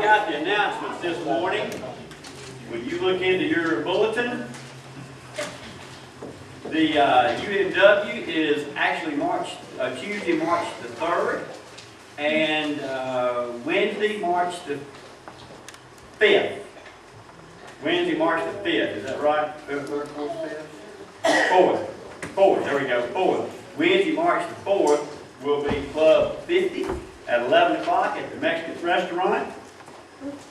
out the announcements this morning. When you look into your bulletin, the UMW is actually Tuesday, March the 3rd, and Wednesday, March the 5th. Wednesday, March the 5th, is that right? 4th, there we go, 4th. Wednesday, March the 4th will be Club 50 at 11 o'clock at the Mexican restaurant.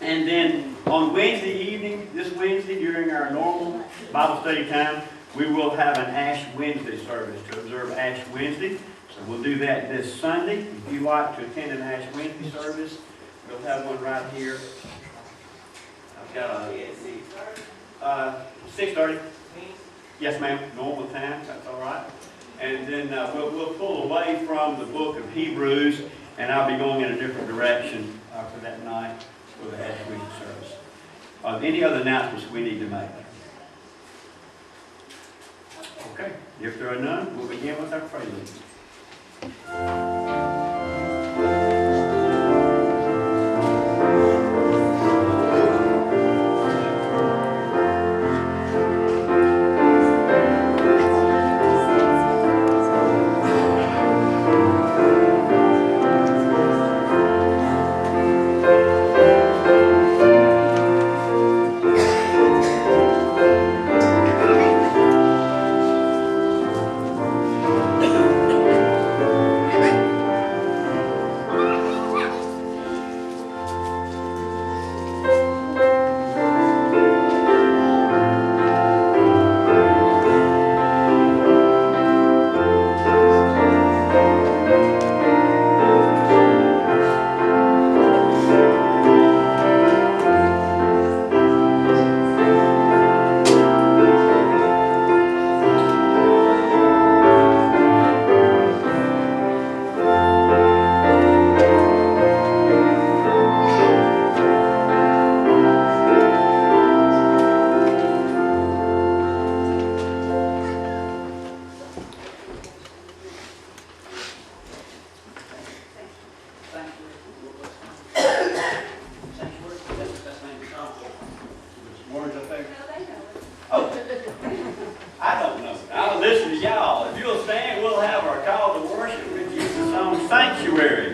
And then on Wednesday evening, this Wednesday, during our normal Bible study time, we will have an Ash Wednesday service to observe Ash Wednesday. So we'll do that this Sunday. If you like to attend an Ash Wednesday service, we'll have one right here. I've got a 6:30. Yes, ma'am. Normal time. That's all right. And then we'll pull away from the book of Hebrews, and I'll be going in a different direction for that night for the Ash Wednesday service. Any other announcements we need to make? Okay. If there are none, we'll begin with our prelude. Sanctuary,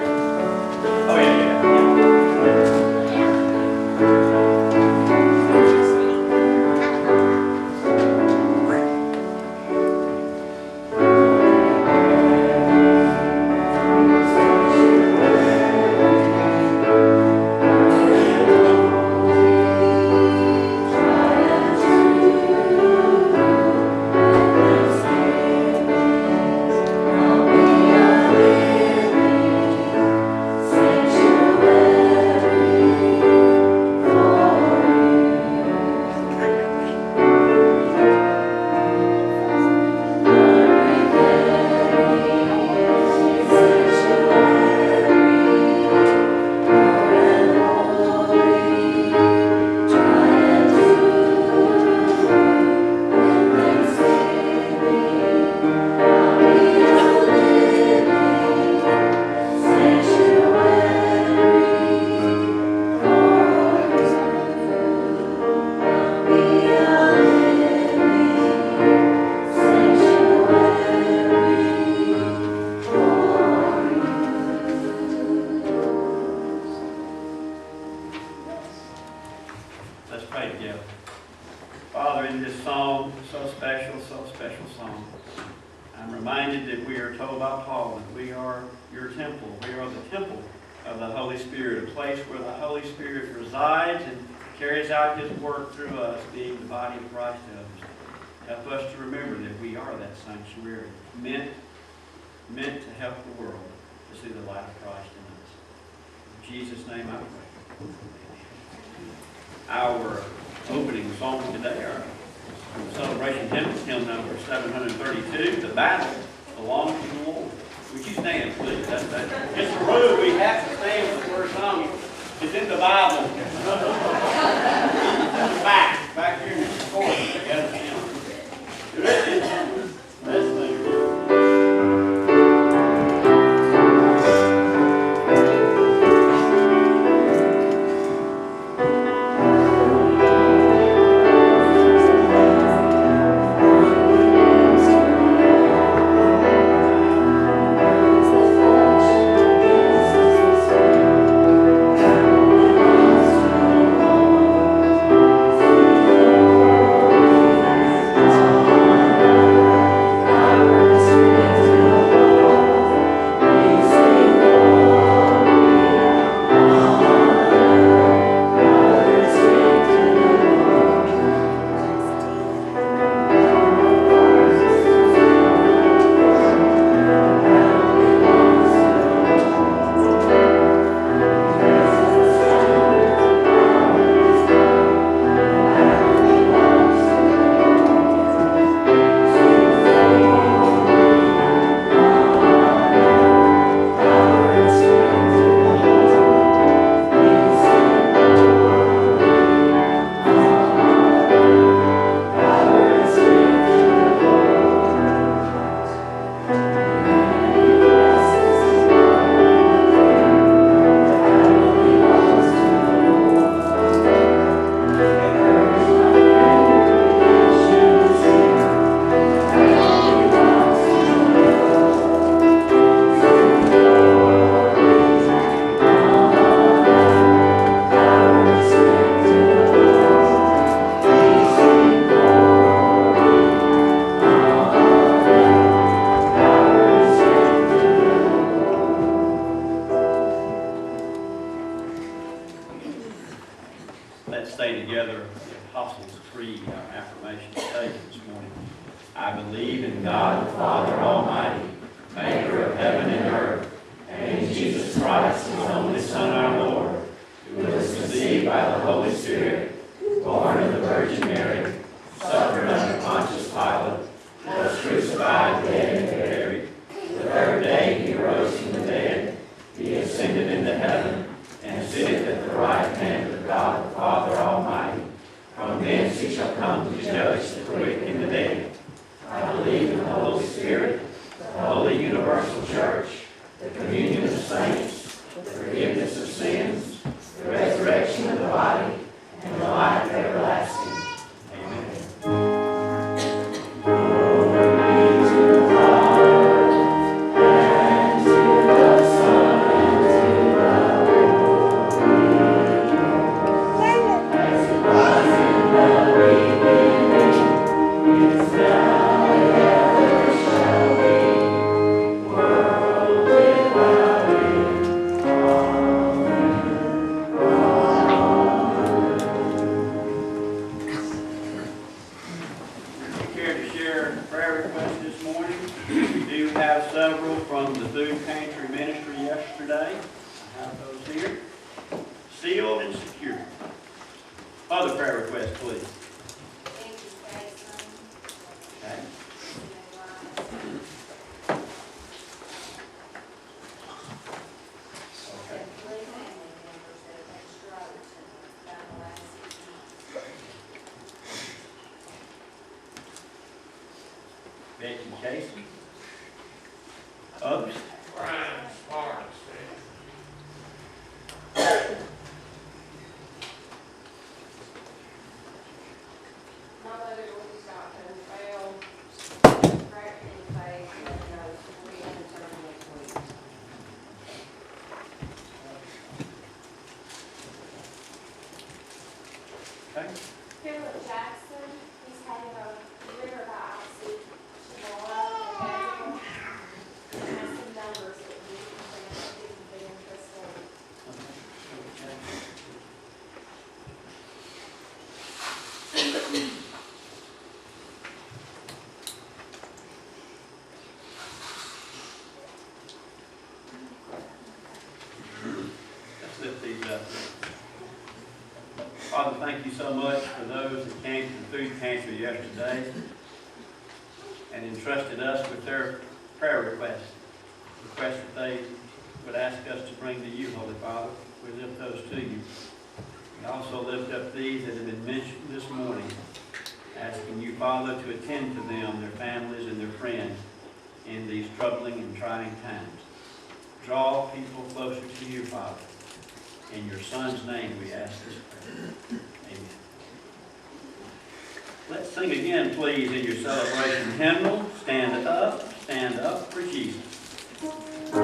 meant to help the world to see the light of Christ in us. In Jesus' name I pray. Our opening song today, our celebration hymn number 732, The Battle Belongs to the Lord. Would you stand, please? It's a rule. We have to stand for the first song. It's in the Bible. Back here in the chorus together. Let's stay together, the Apostles' Creed, our affirmation statement this morning. I believe in God the Father Almighty, maker of heaven and earth, and in Jesus Christ, his only Son, our Lord, who was conceived by the Holy Spirit, born of the Virgin Mary, suffered under Pontius Pilate, was crucified, dead, and buried. The third day he rose from the dead. He ascended into heaven, and sitteth at the right hand of God the Father Almighty. From thence he shall come to judge the quick and the dead. I believe in the Holy Spirit, the holy universal church, the communion of saints, the forgiveness of sins, the resurrection of the body, and the life everlasting. Amen. Others? Father, thank you so much for those that came to the food pantry yesterday and entrusted us with their prayer requests that they would ask us to bring to you, Holy Father. We lift those to you. We also lift up these that have been mentioned this morning, asking you, Father, to attend to them, their families, and their friends in these troubling and trying times. Draw people closer to you, Father. In your Son's name we ask this prayer. Amen. Let's sing again, please, in your celebration hymnal. Stand up for Jesus. It's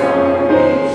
only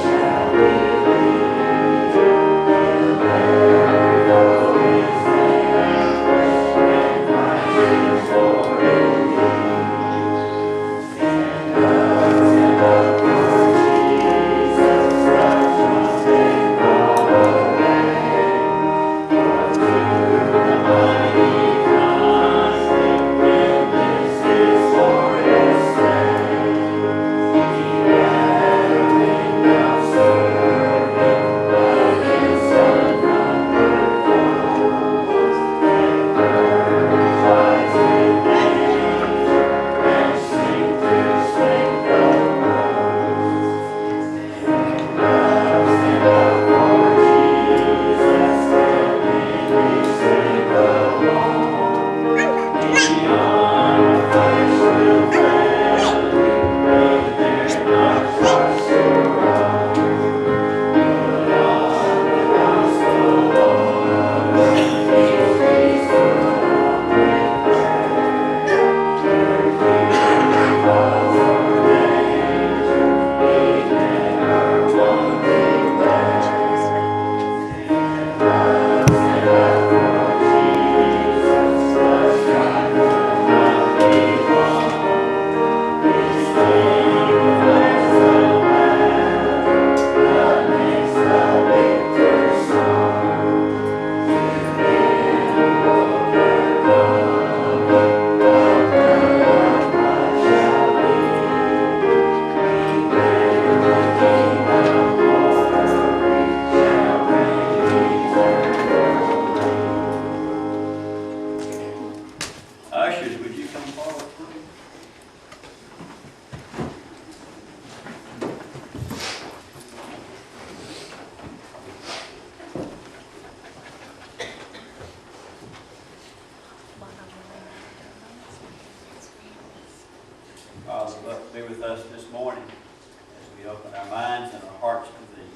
be with us this morning as we open our minds and our hearts to Thee.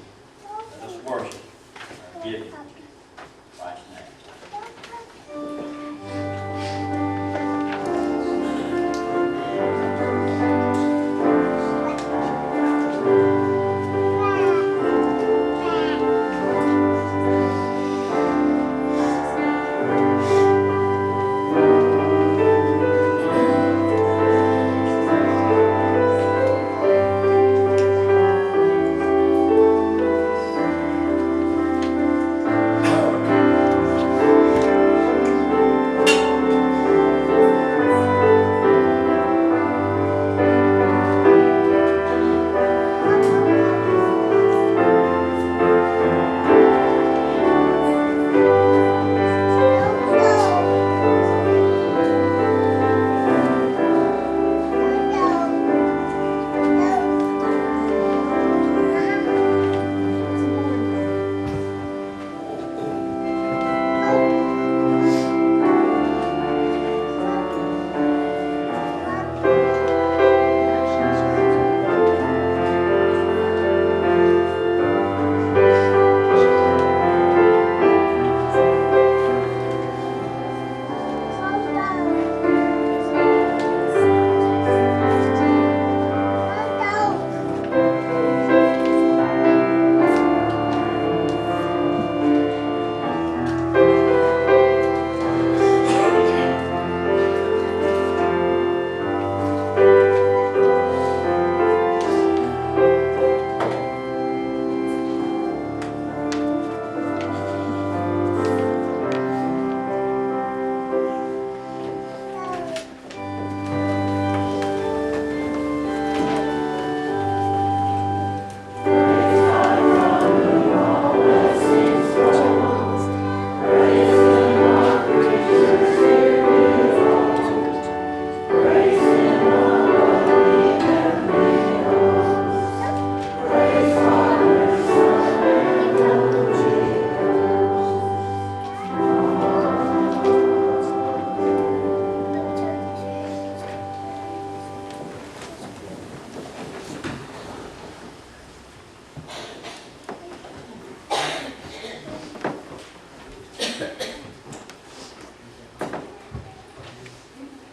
Let us worship our giving in Christ's name.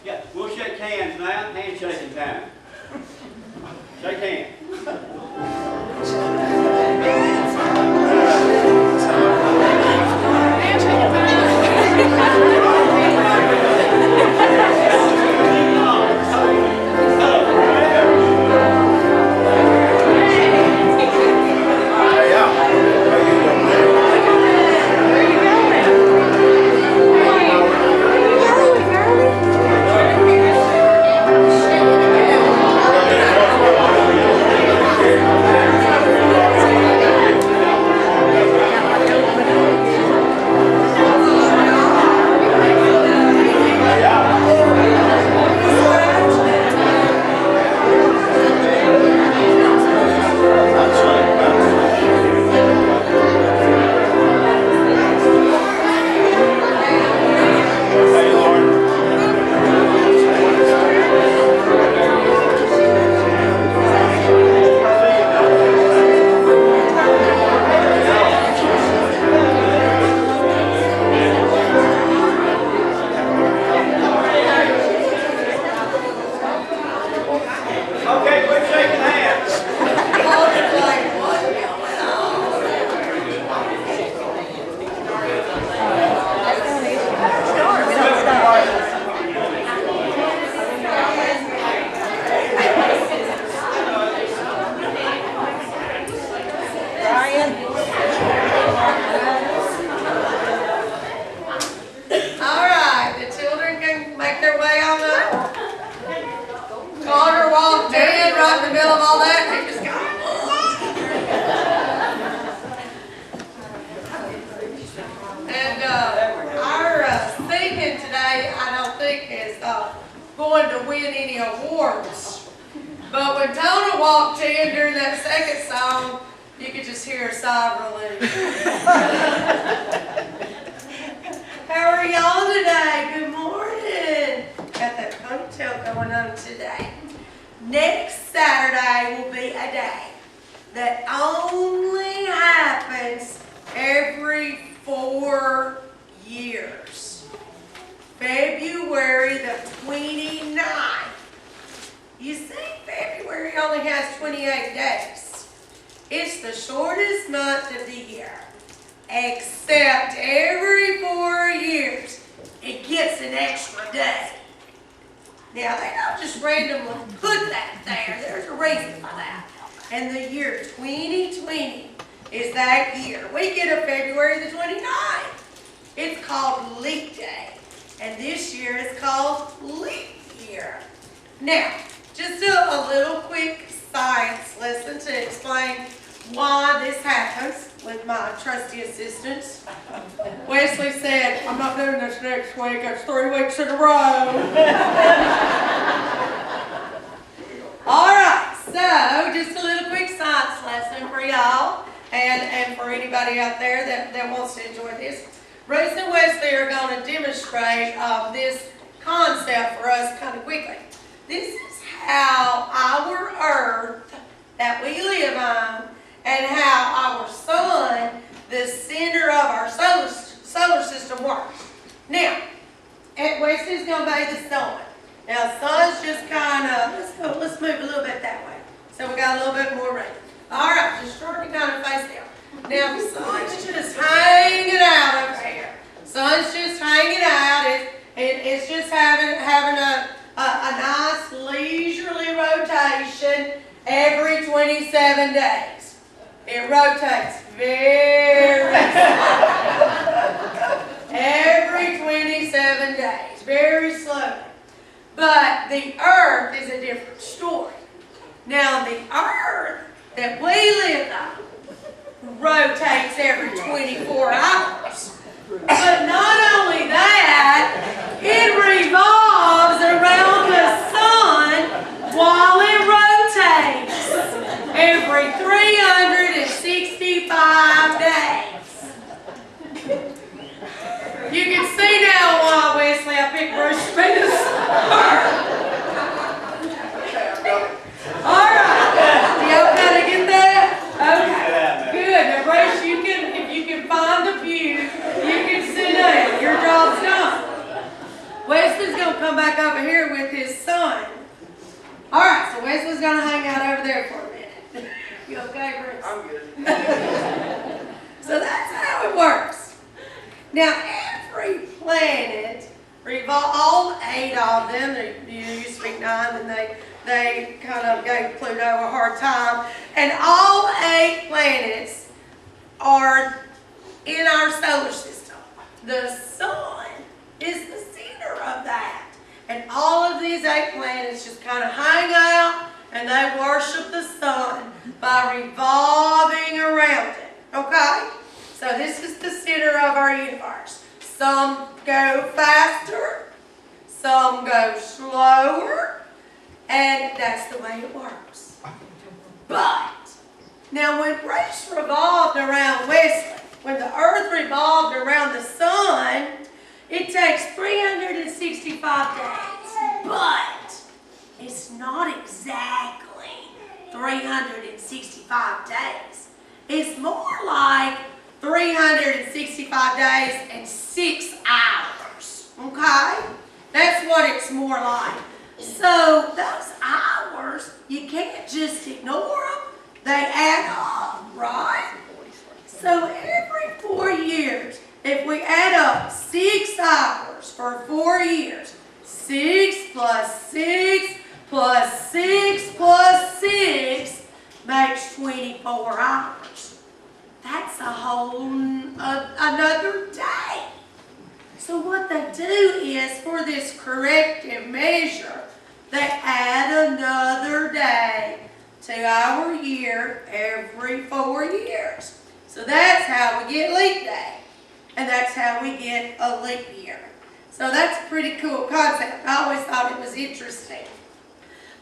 Yeah, we'll shake hands now. Handshaking time. Shake hands. Going to win any awards. But when Tona walked in during that second song, you could just hear a sigh of relief. How are y'all today? Good morning. Got that ponytail going on today. Next Saturday will be a day that only happens every 4 years. February the 29th. You see, February only has 28 days. It's the shortest month of the year. Except every 4 years, it gets an extra day. Now, they don't just randomly put that there. There's a reason for that. And the year 2020 is that year. We get a February the 29th. It's called Leap Day. And this year is called Leap Year. Now, just a little quick science lesson to explain why this happens with my trusty assistants. Wesley said, I'm not doing this next week. It's 3 weeks in a row. All right, so just a little quick science lesson for y'all and for anybody out there that wants to enjoy this. Ruth and Wesley are going to demonstrate this concept for us kind of quickly. This is how our Earth that we live on and how our sun, the center of our solar system, works. Now, Wesley's going to be the sun. Now, the sun's just kind of, let's move a little bit that way. So we got a little bit more room. All right, just starting to kind of face down. Now, the sun's just hanging out over here. Sun's just hanging out. It's just having a nice leisurely rotation every 27 days. It rotates very slowly. Every 27 days, very slowly. But the Earth is a different story. Now, the Earth that we live on rotates every 24 hours. But not only that, it revolves around the sun while it rotates every 365 days. You can see now why, Wesley, I picked Bruce Smith's Earth. All right. Y'all gotta get that? Okay. Good. Now, Bruce, if you can find the view, you can sit down. Your job's done. Wesley's gonna come back over here with his son. All right. So Wesley's gonna hang out over there for a minute. You okay, Bruce? I'm good. So that's how it works. Now, every planet revolves, all 8 of them, you used to be 9, and they kind of gave Pluto a hard time, and all 8 planets are in our solar system. The sun is the center of that. And all of these 8 planets just kind of hang out, and they worship the sun by revolving around it, okay? So this is the center of our universe. Some go faster, some go slower, and that's the way it works. But, now when Bruce revolved around Wesley, when the Earth revolved around the sun, it takes 365 days. But, it's not exactly 365 days. It's more like 365 days and 6 hours, okay? That's what it's more like. So those hours, you can't just ignore them. They add up, right? So every 4 years, if we add up 6 hours for 4 years, 6 plus 6 plus 6 plus 6 makes 24 hours. That's a whole another day. So what they do is, for this corrective measure, they add another day to our year every 4 years. So that's how we get leap day. And that's how we get a leap year. So that's a pretty cool concept. I always thought it was interesting.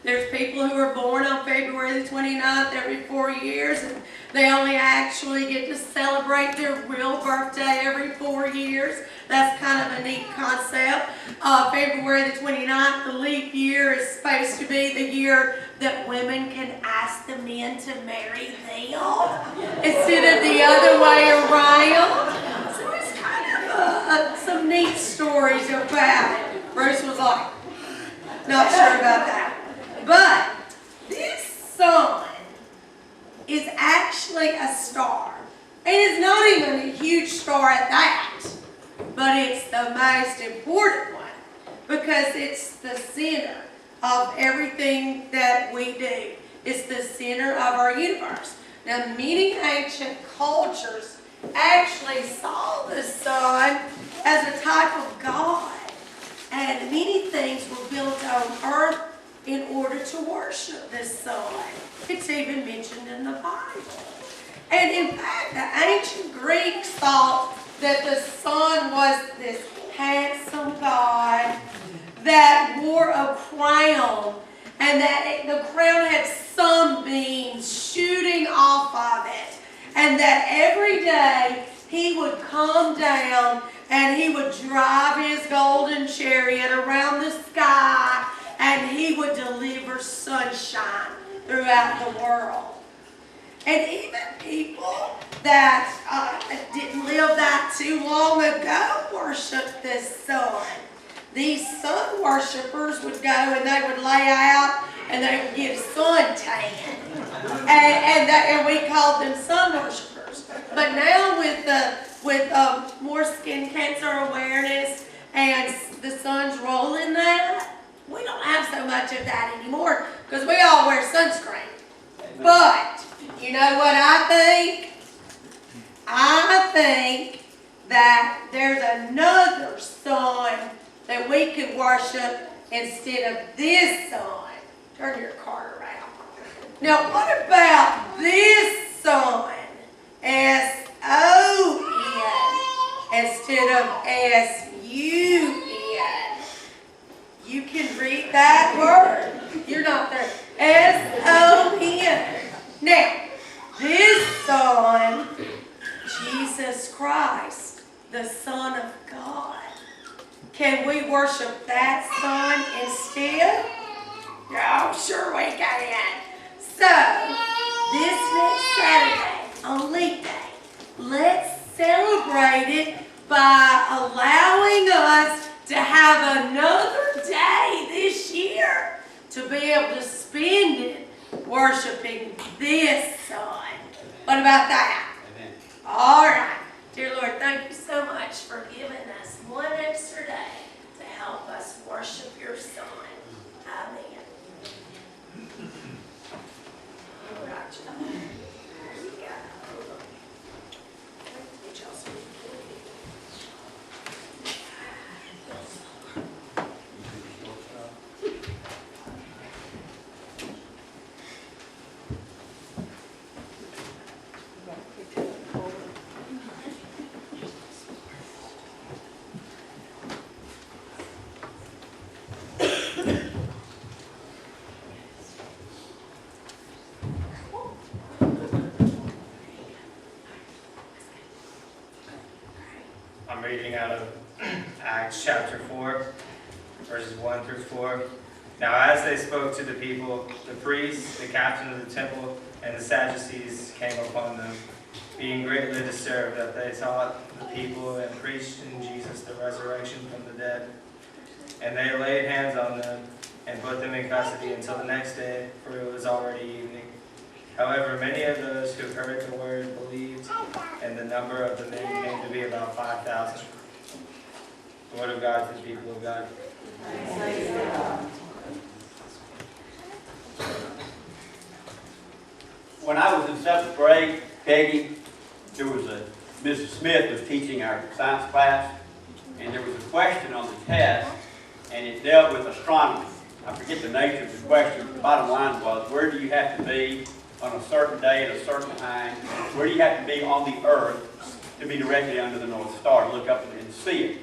There's people who are born on February the 29th every 4 years, and they only actually get to celebrate their real birthday every 4 years. That's kind of a neat concept. February the 29th, the leap year, is supposed to be the year that women can ask the men to marry them instead of the other way around. So it's kind of some neat stories about it. Bruce was like, not sure about that. But this sun is actually a star. And it's not even a huge star at that. But it's the most important one because it's the center of everything that we do. It's the center of our universe. Now, many ancient cultures actually saw the sun as a type of God. And many things were built on earth in order to worship the sun. It's even mentioned in the Bible. And in fact, the ancient Greeks thought that the sun was this handsome God that wore a crown, and that the crown had sunbeams shooting off of it, and that every day he would come down and he would drive his golden chariot around the sky, and he would deliver sunshine throughout the world. And even people that didn't live that too long ago worshiped the sun. These sun worshipers would go and they would lay out and they would get a suntan. And we called them sun worshipers. But now with more skin cancer awareness and the sun's role in that, we don't have so much of that anymore because we all wear sunscreen. But you know what I think? I think that there's another sun that we could worship instead of this sun. Turn your card around. Now, what about this sun? S-O-N instead of S-U-N. You can read that word. You're not there. S-O-N. Now, this sun, Jesus Christ, the Son of God. Can we worship that sun instead? Oh, sure we can. So, this next Saturday, on Leap Day, let's celebrate it by allowing us to have another day this year to be able to spend it worshiping this sun. What about that? Amen. All right. Dear Lord, thank you so much for giving us one extra day to help us worship your Son. Amen. All right, y'all. There you go. Get y'all some. I'm reading out of Acts chapter 4, verses 1 through 4. Now as they spoke to the people, the priests, the captain of the temple, and the Sadducees came upon them, being greatly disturbed that they taught the people and preached in Jesus the resurrection from the dead. And they laid hands on them and put them in custody until the next day, for it was already evening. However, many of those who heard the word believed, and the number of the men came to be about 5,000. The word of God for the people of God. When I was in 7th grade, Peggy, there was Mrs. Smith was teaching our science class, and there was a question on the test, and it dealt with astronomy. I forget the nature of the question, but the bottom line was, where do you have to be on a certain day at a certain time? Where do you have to be on the earth to be directly under the North Star, to look up and see it?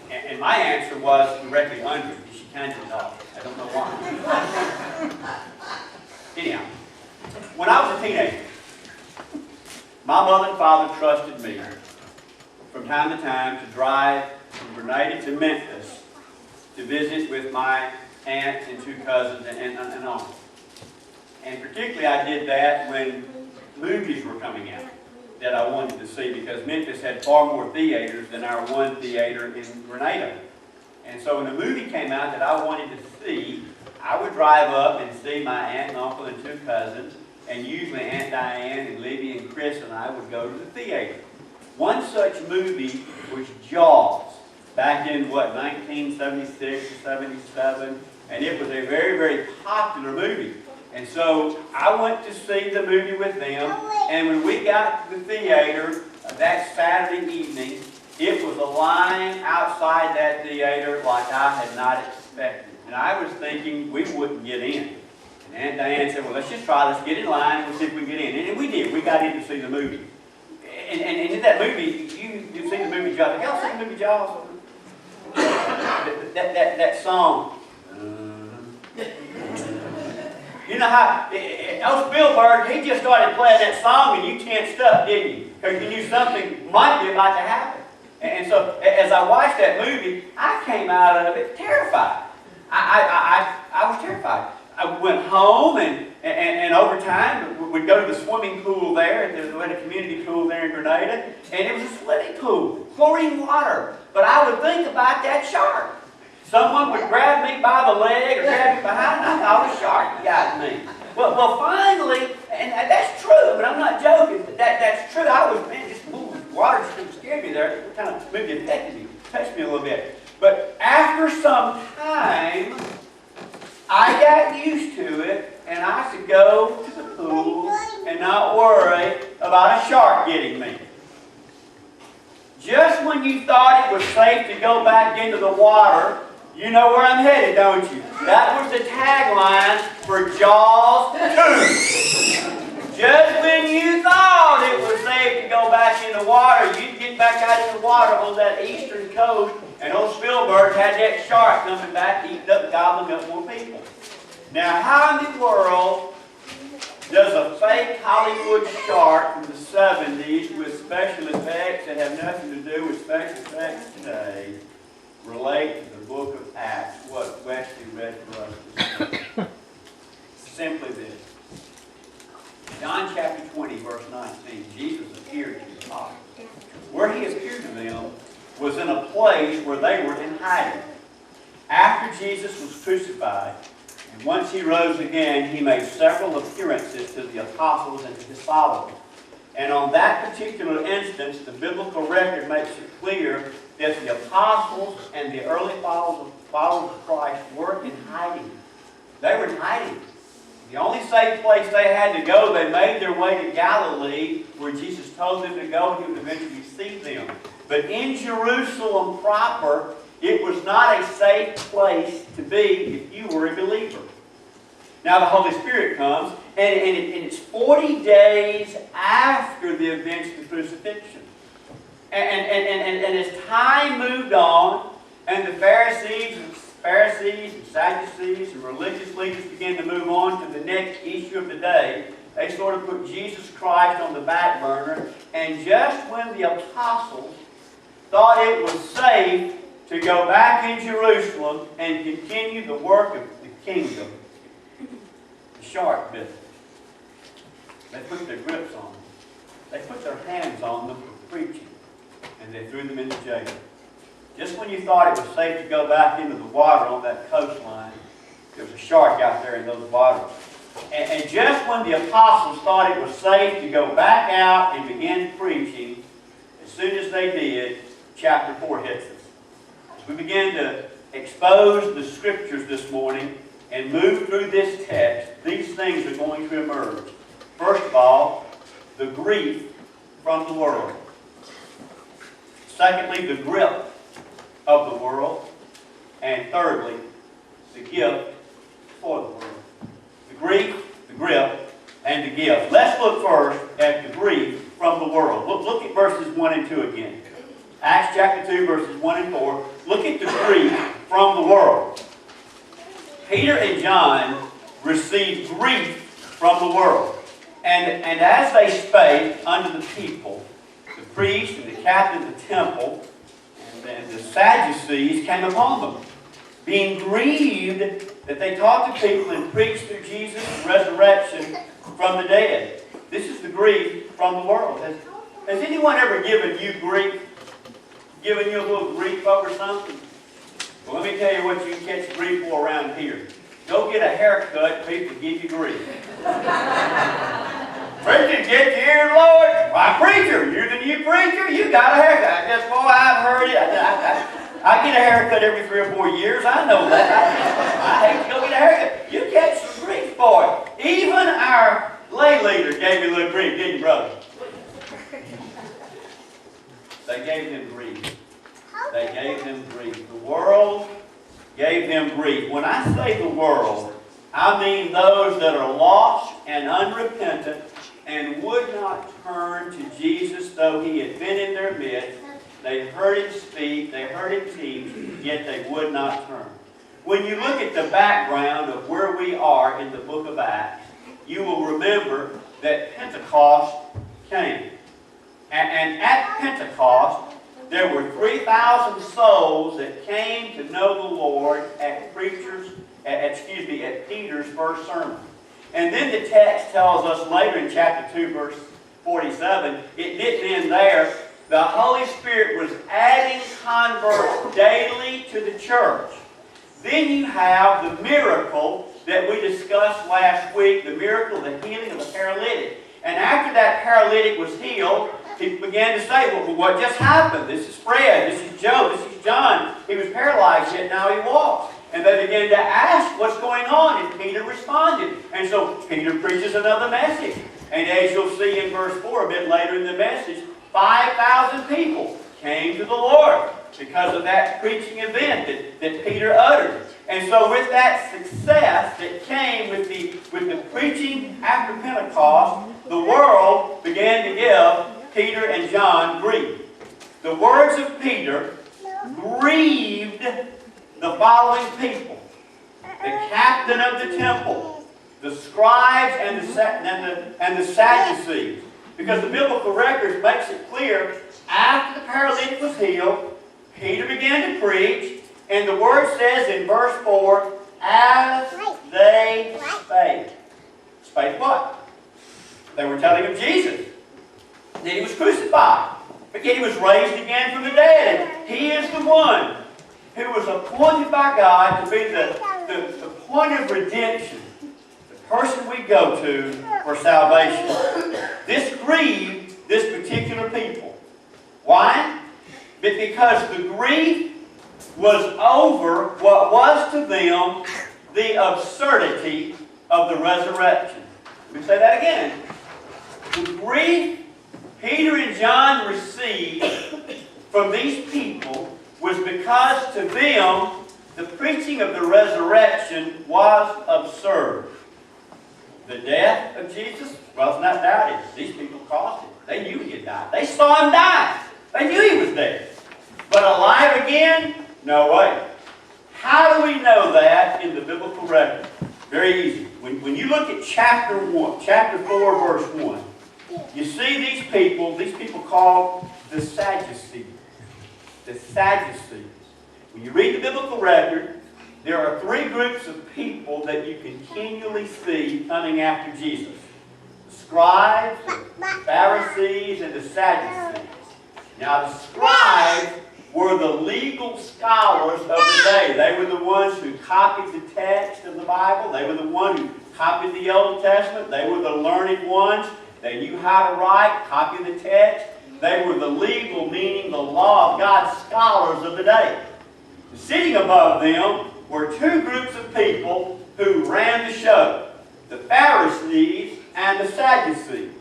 And my answer was directly under it. She kind of thought, I don't know why. teenager, my mother and father trusted me from time to time to drive from Grenada to Memphis to visit with my aunt and 2 cousins and uncle. And particularly I did that when movies were coming out that I wanted to see, because Memphis had far more theaters than our one theater in Grenada. And so when a movie came out that I wanted to see, I would drive up and see my aunt and uncle and 2 cousins, and usually Aunt Diane and Libby and Chris and I would go to the theater. One such movie was Jaws, back in, 1976 or 77, and it was a very, very popular movie. And so I went to see the movie with them, and when we got to the theater that Saturday evening, it was a line outside that theater like I had not expected. And I was thinking we wouldn't get in. And Aunt Diane said, well, let's just try, let's get in line, and we'll see if we can get in. And we did. We got in to see the movie. And in that movie, you've seen the movie Jaws. Have y'all seen the movie Jaws? That song. You know how, Spielberg, he just started playing that song and you tensed up, didn't you? Because you knew something might be about to happen. And so, as I watched that movie, I came out of it terrified. I was terrified. I went home and over time, we'd go to the swimming pool there. We had a community pool there in Grenada. And it was a swimming pool, chlorine water. But I would think about that shark. Someone would grab me by the leg or grab me behind, and I thought a shark got me. Well, finally, and that's true, but I'm not joking. That's true. I was, just water just scared me there. It kind of maybe affected me, touched me a little bit. But after some time, I got used to it, and I could go to the pool and not worry about a shark getting me. Just when you thought it was safe to go back into the water, you know where I'm headed, don't you? That was the tagline for Jaws 2. Just when you thought it was safe to go back in the water, you'd get back out in the water on that eastern coast, and old Spielberg had that shark coming back, eating up, gobbling up more people. Now, how in the world does a fake Hollywood shark from the 70s with special effects that have nothing to do with special effects today relate to the book of Acts, what Wesley read for us this morning? Simply this. John chapter 20, verse 19, Jesus appeared to the apostles. Where he appeared to them was in a place where they were in hiding. After Jesus was crucified, and once he rose again, he made several appearances to the apostles and to his followers. And on that particular instance, the biblical record makes it clear that the apostles and the early followers of Christ were in hiding. They were in hiding. The only safe place they had to go, they made their way to Galilee, where Jesus told them to go, and he would eventually see them. But in Jerusalem proper, it was not a safe place to be if you were a believer. Now the Holy Spirit comes, and it's 40 days after the events of the crucifixion. And as time moved on, and the Pharisees and Sadducees and religious leaders began to move on to the next issue of the day, they sort of put Jesus Christ on the back burner. And just when the apostles thought it was safe to go back in Jerusalem and continue the work of the kingdom, the shark bit them. They put their grips on them. They put their hands on them for preaching. And they threw them into jail. Just when you thought it was safe to go back into the water on that coastline, there was a shark out there in those waters. And just when the apostles thought it was safe to go back out and begin preaching, as soon as they did, chapter 4 hits us. As we begin to expose the Scriptures this morning and move through this text, these things are going to emerge. First of all, the grief from the world. Secondly, the grip of the world. And thirdly, the gift for the world. The grief, the grip, and the gift. Let's look first at the grief from the world. Look at verses 1 and 2 again. Acts chapter 2, verses 1 and 4. Look at the grief from the world. Peter and John received grief from the world. And as they spake unto the people, the priests and the captain of the temple and the Sadducees came upon them, being grieved that they taught the people and preached through Jesus' resurrection from the dead. This is the grief from the world. Has anyone ever given you grief? Given you a little grief over something? Well, let me tell you what you catch grief for around here. Go get a haircut, people give you grief. Preacher, get your ear, Lord. Why, preacher? You're the new preacher? You got a haircut. Just, boy, I've heard it. I get a haircut every 3 or 4 years. I know that. I hate to go get a haircut. You catch some grief for it. Even our lay leader gave me a little grief, didn't you, brother? They gave them grief. They gave them grief. The world gave them grief. When I say the world, I mean those that are lost and unrepentant and would not turn to Jesus though he had been in their midst. They heard him speak, they heard him teach, yet they would not turn. When you look at the background of where we are in the book of Acts, you will remember that Pentecost came. And at Pentecost, there were 3,000 souls that came to know the Lord at Peter's first sermon. And then the text tells us later in chapter 2, verse 47, it didn't end there. The Holy Spirit was adding converts daily to the church. Then you have the miracle that we discussed last week, the miracle of the healing of the paralytic. And after that paralytic was healed, he began to say, well, what just happened? This is Fred, this is Joe, this is John. He was paralyzed, yet now he walks. And they began to ask what's going on, and Peter responded. And so Peter preaches another message. And as you'll see in verse 4 a bit later in the message, 5,000 people came to the Lord because of that preaching event that Peter uttered. And so with that success that came with the preaching after Pentecost, the world began to give Peter and John grief. The words of Peter grieved the following people: the captain of the temple, the scribes, and the Sadducees. Because the biblical record makes it clear, after the paralytic was healed, Peter began to preach, and the word says in verse 4, as they spake. Spake what? They were telling of Jesus. That he was crucified, but yet he was raised again from the dead. And he is the one who was appointed by God to be the point of redemption, the person we go to for salvation. This grieved this particular people. Why? Because the grief was over what was to them the absurdity of the resurrection. Let me say that again. The grief Peter and John received from these people was because to them the preaching of the resurrection was absurd. The death of Jesus was not doubted. These people caused it. They knew he had died. They saw him die. They knew he was dead. But alive again? No way. How do we know that in the biblical record? Very easy. When you look at chapter 4, verse 1, you see these people called the Sadducees. The Sadducees. When you read the biblical record, there are 3 groups of people that you continually see coming after Jesus: the scribes, the Pharisees, and the Sadducees. Now, the scribes were the legal scholars of the day. They were the ones who copied the text of the Bible. They were the ones who copied the Old Testament. They were the learned ones. They knew how to write, copy the text. They were the legal, meaning the law of God, scholars of the day. Sitting above them were 2 groups of people who ran the show: the Pharisees and the Sadducees.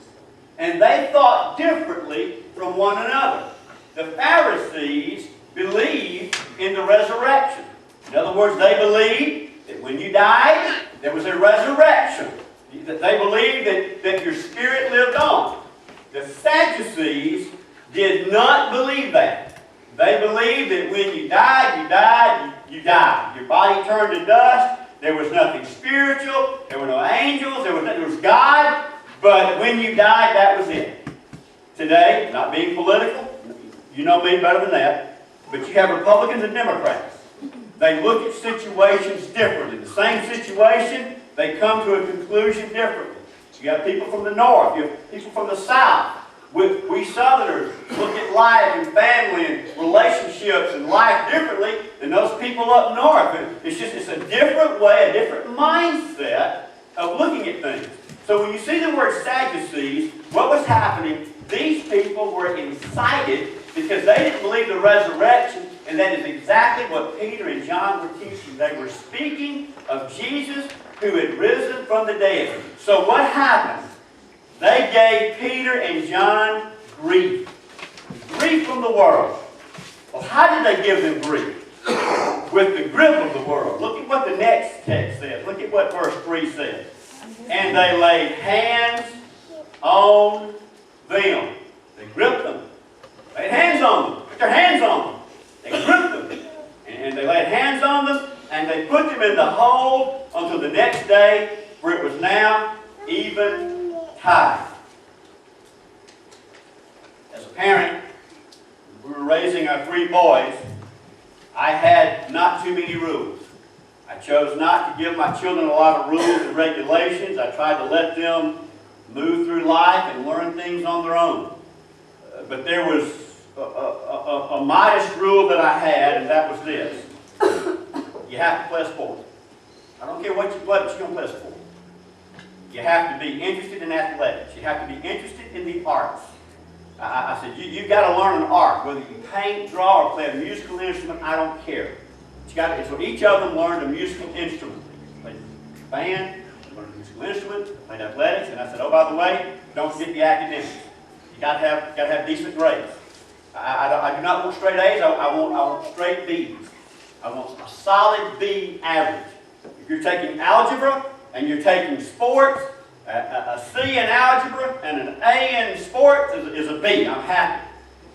And they thought differently from one another. The Pharisees believed in the resurrection. In other words, they believed that when you died, there was a resurrection. That they believed that your spirit lived on. The Sadducees did not believe that. They believed that when you died, you died, you died. Your body turned to dust. There was nothing spiritual. There were no angels. There was God. But when you died, that was it. Today, not being political, you know me better than that, but you have Republicans and Democrats. They look at situations differently. The same situation, they come to a conclusion differently. You have people from the north, you have people from the south. We Southerners look at life and family and relationships and life differently than those people up north. It's a different way, a different mindset of looking at things. So when you see the word Sadducees, what was happening? These people were incited because they didn't believe the resurrection, and that is exactly what Peter and John were teaching. They were speaking of Jesus who had risen from the dead. So what happened? They gave Peter and John grief. Grief from the world. Well, how did they give them grief? With the grip of the world. Look at what the next text says. Look at what verse 3 says. And they laid hands on them. They gripped them. Laid hands on them. Put their hands on them. They gripped them. And they laid hands on them, and they put them in the hold until the next day, for it was now even tide. As a parent, we were raising our 3 boys. I had not too many rules. I chose not to give my children a lot of rules and regulations. I tried to let them move through life and learn things on their own. But there was a modest rule that I had, and that was this. You have to play a sport. I don't care what you play, but you're going to play a sport. You have to be interested in athletics. You have to be interested in the arts. I said, you've got to learn an art. Whether you paint, draw, or play a musical instrument, I don't care. So each of them learned a musical instrument. They played band, they learned a musical instrument, they played athletics, and I said, oh, by the way, don't forget the academics. You got to have decent grades. I do not want straight A's, I want straight B's. I want a solid B average. If you're taking algebra and you're taking sports, a C in algebra and an A in sports is a B. I'm happy.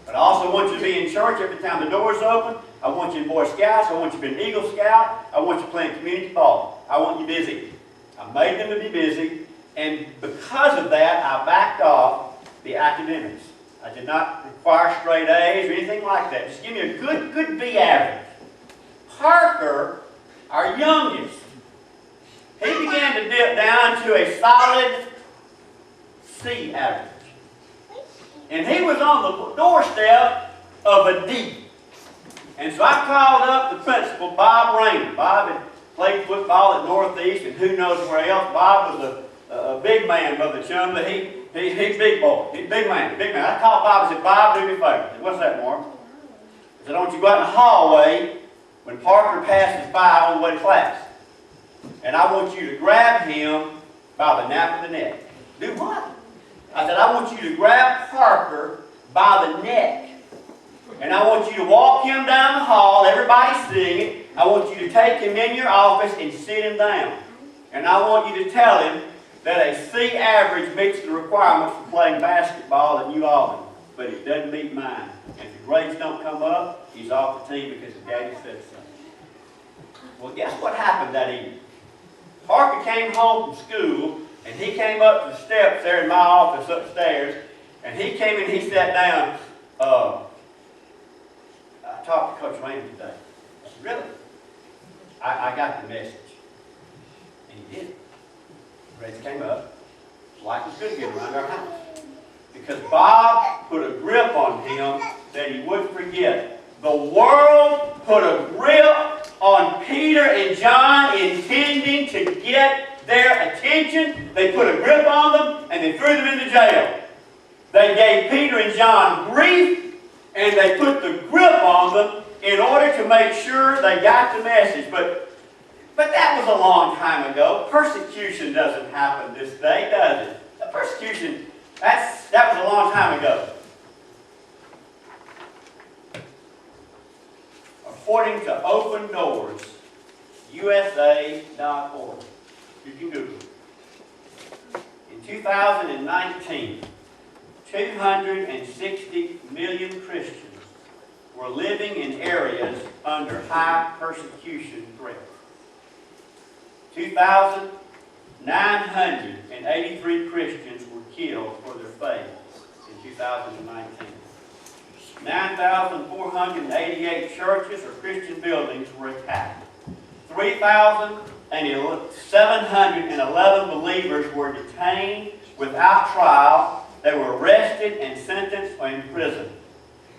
But I also want you to be in church every time the door's open. I want you in Boy Scouts. I want you to be an Eagle Scout. I want you playing community ball. I want you busy. I made them to be busy, and because of that, I backed off the academics. I did not require straight A's or anything like that. Just give me a good B average. Parker, our youngest, he began to dip down to a solid C average. And he was on the doorstep of a D. And so I called up the principal, Bob Raymond. Bob had played football at Northeast and who knows where else. Bob was a big man, Brother Chumley. He's big boy. He's big man, big man. I called Bob and said, Bob, do me a favor. I said, what's that, Mark? I said, I want you to go out in the hallway when Parker passes by on the way to class. And I want you to grab him by the nape of the neck. Do what? I said, I want you to grab Parker by the neck. And I want you to walk him down the hall, everybody seeing it. I want you to take him in your office and sit him down. And I want you to tell him that a C average meets the requirements for playing basketball at New Albany, but it doesn't meet mine. And if the grades don't come up, he's off the team because his daddy said so. Well, guess what happened that evening? Parker came home from school, and he came up to the steps there in my office upstairs, and he came and he sat down. I talked to Coach Raymond today. I said, really? I got the message. And he did. Grades came up. Life was good again around our house. Because Bob put a grip on him that he wouldn't forget. The world put a grip on Peter and John intending to get their attention. They put a grip on them and they threw them into jail. They gave Peter and John grief and they put the grip on them in order to make sure they got the message. But that was a long time ago. Persecution doesn't happen this day, does it? The persecution, that was a long time ago. According to Open Doors, USA.org. You can Google it. In 2019, 260 million Christians were living in areas under high persecution threat. 2,983 Christians were killed for their faith in 2019. 9,488 churches or Christian buildings were attacked. 3,711 believers were detained without trial. They were arrested and sentenced or imprisoned.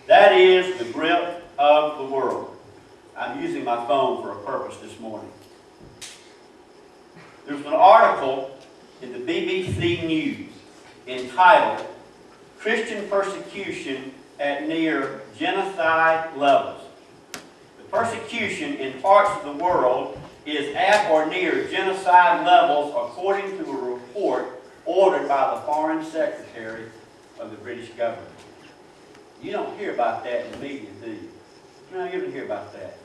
That is the grip of the world. I'm using my phone for a purpose this morning. There's an article in the BBC News entitled "Christian Persecution at Near Genocide Levels." The persecution in parts of the world is at or near genocide levels according to a report ordered by the Foreign Secretary of the British government. You don't hear about that in the media, do you? No, you don't hear about that.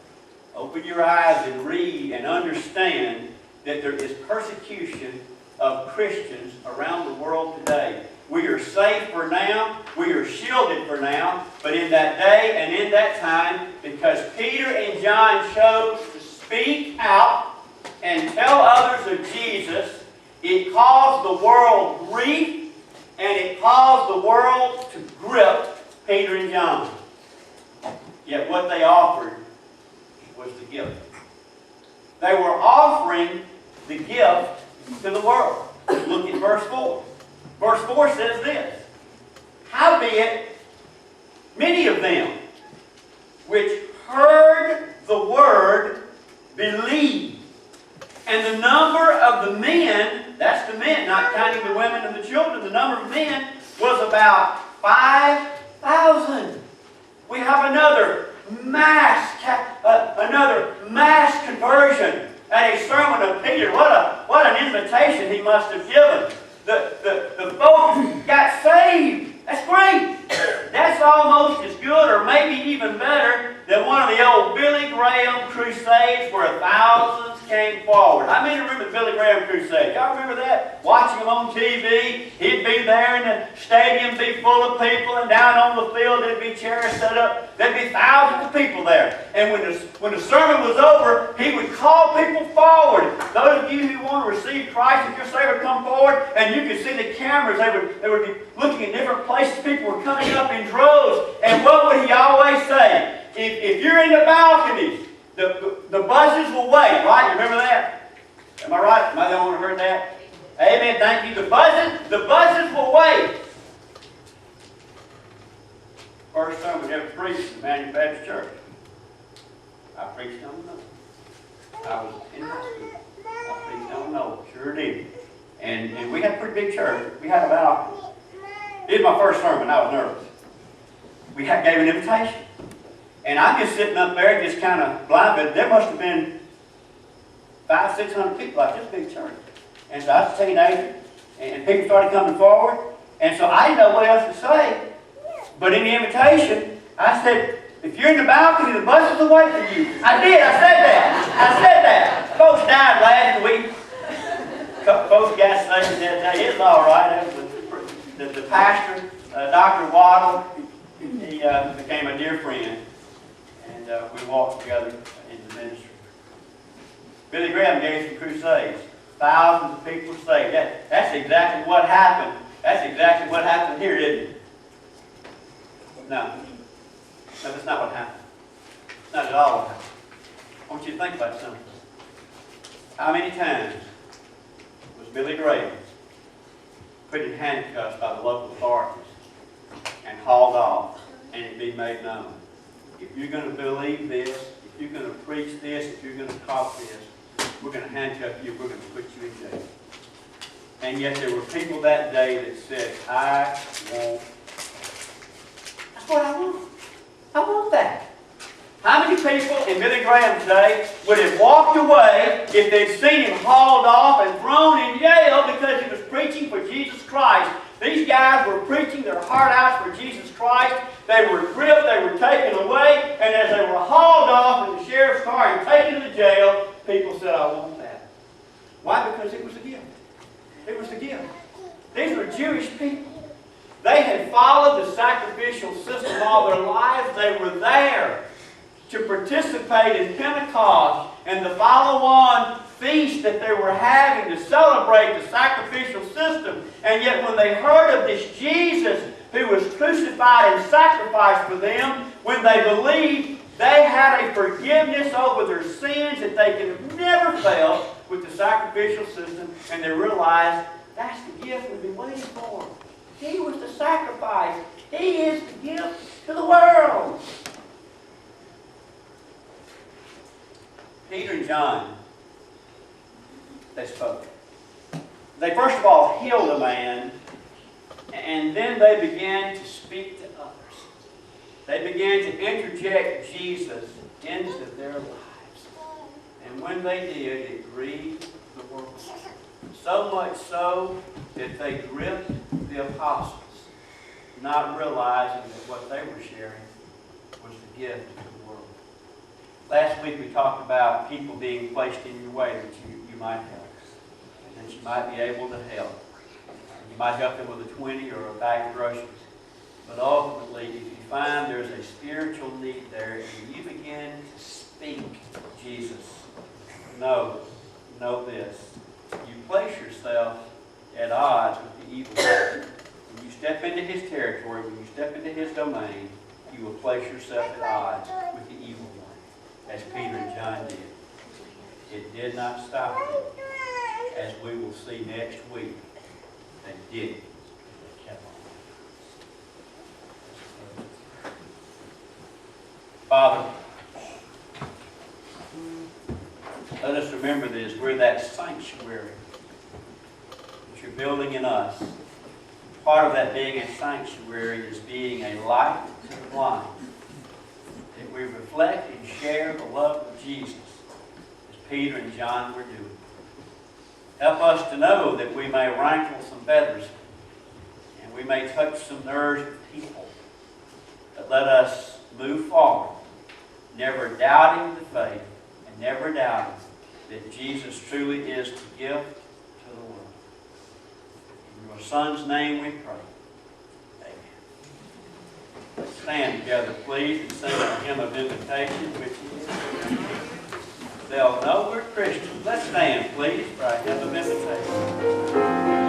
Open your eyes and read and understand that there is persecution of Christians around the world today. We are safe for now, we are shielded for now, but in that day and in that time, because Peter and John chose to speak out and tell others of Jesus, it caused the world grief and it caused the world to grip Peter and John. Yet what they offered was the gift. They were offering the gift to the world. Look at verse 4. Verse 4 says this: "Howbeit, many of them which heard the word believed, and the number of the men," that's the men, not counting the women and the children, the number of men was about 5,000. We have another mass conversion at a sermon of Peter. What an invitation he must have given. The folks got saved. That's great. That's almost as good or maybe even better than one of the old Billy Graham crusades where thousands came forward. How many remember the Billy Graham crusade? Y'all remember that? Watching him on TV. He'd be there and the stadium be full of people, and down on the field there'd be chairs set up. There'd be thousands of people there. And when the sermon was over, he would call people forward. Those of you who want to receive Christ, if your Savior, come forward, and you could see the cameras. They would be looking at different places. People were coming up in droves. And what would he always say? If you're in the balconies, the buses will wait, right? You remember that? Am I right? Am I the only one who heard that? Amen. Thank you. The buses will wait. First time we ever preached in the Manual Baptist Church. I preached on the Knoll. I was in high school. I preached on the Knoll. Sure did. And we had a pretty big church. We had about, this is my first sermon. I was nervous. We gave an invitation. And I'm just sitting up there, just kind of blind, but there must have been 500-600 people like this big church. And so I was a teenager, and people started coming forward. And so I didn't know what else to say. But in the invitation, I said, if you're in the balcony, the buses will wait for you. I did. I said that. Folks died last week. Folks got saved that day. It's all right. The pastor, Dr. Waddle, he became a dear friend. And we walked together into ministry. Billy Graham gave some crusades. Thousands of people were saved. That's exactly what happened. That's exactly what happened here, isn't it? No, that's not what happened. Not at all what happened. I want you to think about something. How many times was Billy Graham put in handcuffs by the local authorities and hauled off and it be made known? If you're going to believe this, if you're going to preach this, if you're going to talk this, we're going to handcuff you, we're going to put you in jail. And yet there were people that day that said, I want that. That's what I want. I want that. How many people in Billy Graham's day would have walked away if they'd seen him hauled off and thrown in jail because he was preaching for Jesus Christ? These guys were preaching their heart out for Jesus Christ. They were gripped, they were taken away, and as they were hauled off in the sheriff's car and taken to the jail, people said, I want that. Why? Because it was a gift. It was a gift. These were Jewish people. They had followed the sacrificial system all their lives. They were there to participate in Pentecost and the follow-on feast that they were having to celebrate the sacrificial system. And yet when they heard of this Jesus who was crucified and sacrificed for them, when they believed, they had a forgiveness over their sins that they could have never felt with the sacrificial system, and they realized that's the gift we've been waiting for. He was the sacrifice. He is the gift to the world. Peter and John, they spoke. They first of all healed a man, and then they began to speak to others. They began to interject Jesus into their lives. And when they did, it grieved the world. So much so that they gripped the apostles, not realizing that what they were sharing was the gift to the world. Last week we talked about people being placed in your way that you might help, and that you might be able to help. You might help them with a 20 or a bag of groceries. But ultimately, if you find there's a spiritual need there and you begin to speak Jesus, know this. You place yourself at odds with the evil one. When you step into his territory, when you step into his domain, you will place yourself at odds with the evil one, as Peter and John did. It did not stop them, as we will see next week. They did. They kept on. Father, let us remember this. We're that sanctuary that you're building in us. Part of that being a sanctuary is being a light to the blind. That we reflect and share the love of Jesus, as Peter and John were doing. Help us to know that we may rankle some feathers and we may touch some nerves of people. But let us move forward, never doubting the faith and never doubting that Jesus truly is the gift to the world. In your Son's name we pray. Amen. Let's stand together, please, and sing a hymn of invitation, which is, they'll know we're Christians. Let's stand, please, for a hymn of invitation.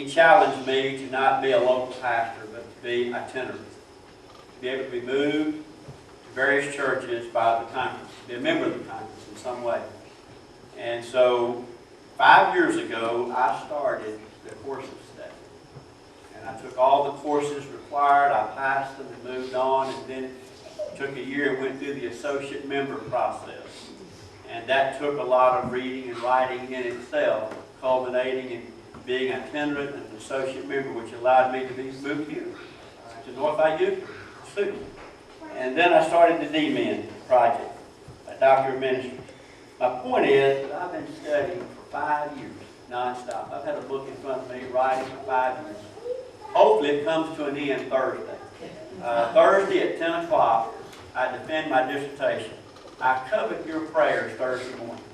Challenged me to not be a local pastor, but to be itinerant, to be able to be moved to various churches by the conference, to be a member of the conference in some way. And so 5 years ago, I started the course of study. And I took all the courses required, I passed them and moved on, and then took a year and went through the associate member process. And that took a lot of reading and writing in itself, culminating in being itinerant and an associate member, which allowed me to be moved here to North IU student. And then I started the D-Min project, a doctor of ministry. My point is that I've been studying for 5 years, nonstop. I've had a book in front of me writing for 5 years. Hopefully it comes to an end Thursday. Thursday at 10 o'clock, I defend my dissertation. I covet your prayers Thursday morning.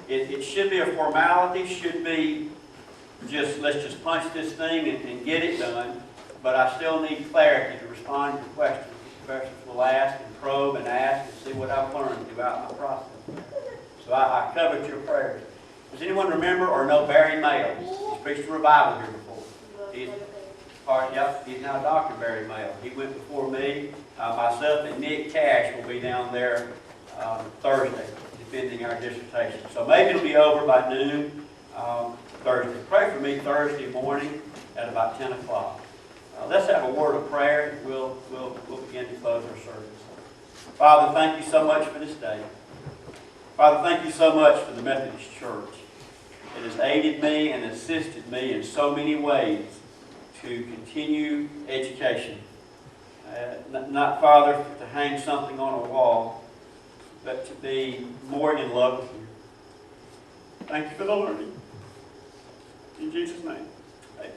It should be a formality, should be just, let's just punch this thing and get it done, but I still need clarity to respond to questions. Professors will ask and probe and ask and see what I've learned throughout my process. So I covet your prayers. Does anyone remember or know Barry Mayo? He's preached a revival here before. He's now Dr. Barry Mayo. He went before me. Myself and Nick Cash will be down there Thursday defending our dissertation. So maybe it'll be over by noon Thursday. Pray for me Thursday morning at about 10 o'clock. Let's have a word of prayer and we'll begin to close our service. Father, thank you so much for this day. Father, thank you so much for the Methodist Church. It has aided me and assisted me in so many ways to continue education. Not, Father, to hang something on a wall, but to be more in love with you. Thank you for the learning. In Jesus' name, amen.